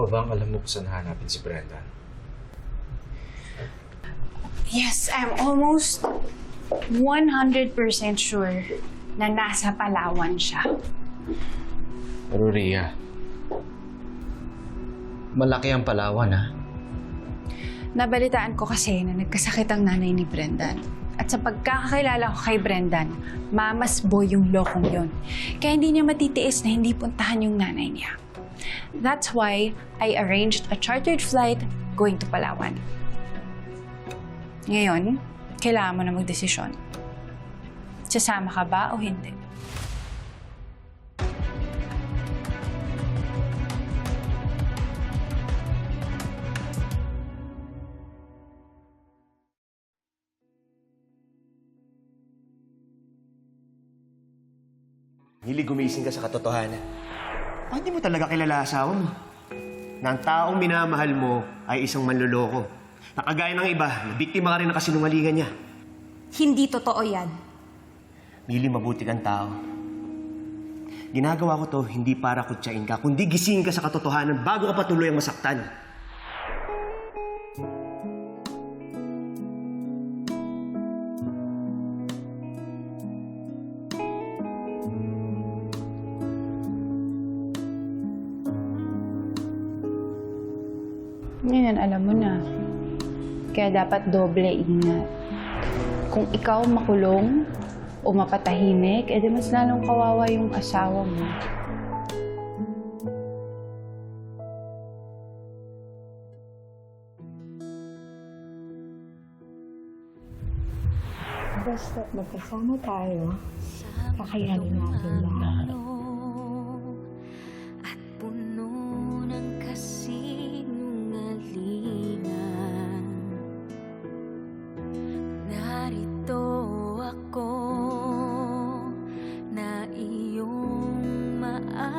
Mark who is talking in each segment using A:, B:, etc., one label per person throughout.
A: bang alam mo kung saan hanapin si Brendan?
B: Yes, I'm almost 100% sure na nasa Palawan siya.
A: Pero Rhea,
C: Malaki ang Palawan, ha?
B: Nabalitaan ko kasi na nagkasakit ang nanay ni Brendan. At sa pagkakakilala ko kay Brendan, mamas boy yung lokong yon. Kaya hindi niya matitiis na hindi puntahan yung nanay niya. That's why I arranged a chartered flight going to Palawan. Ngayon, kailangan mo na magdesisyon. Sasama ka ba o hindi?
D: Hili, gumising ka sa katotohanan. Bakit di mo talaga kilala asawa mo? Na ang taong minamahal mo ay isang manloloko. Nakagaya ng iba, nabiktima ka rin ng kasinungalingan niya.
E: Hindi totoo yan.
D: Mili, mabuti kang tao. Ginagawa ko to hindi para kutsain ka, kundi gisingin ka sa katotohanan bago ka patuloy ang masaktan.
B: Ngayon, alam mo na. Kaya dapat doble ingat. Kung ikaw makulong o mapatahimik, edi mas lalong kawawa yung asawa mo.
F: Basta magkasama tayo, kakayanin natin lahat.
E: At puno ng kasinungalingan. Narito ako na iyong maaasahan.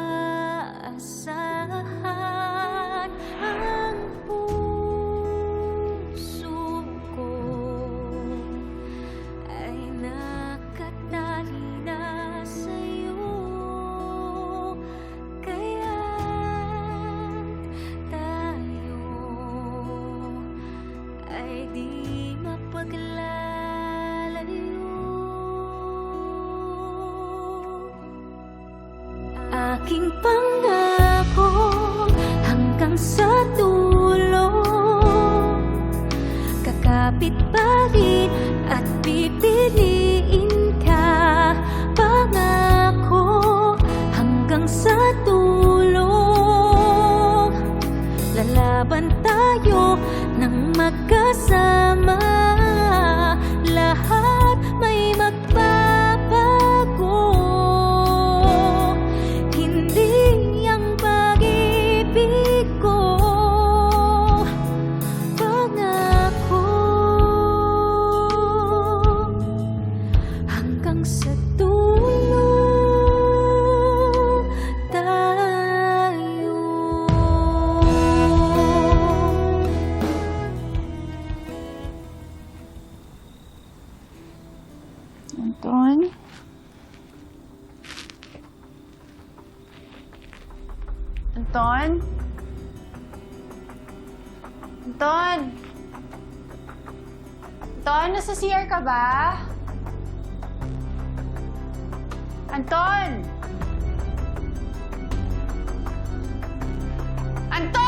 E: Ang puso ko ay nakatali na sa'yo. Kaya't tayo ay di mapaglalayo. Aking pangako hanggang sa dulo, kakapit pa rin at pipiliin ka. Pangako hanggang sa dulo, lalaban tayo ng magkasama. Lahat may magbabago, hindi ang pag-ibig ko. Pangako hanggang sa dulo tayo.
B: Anton? Anton? Anton? Anton, nasa CR ka ba? Anton! Anton!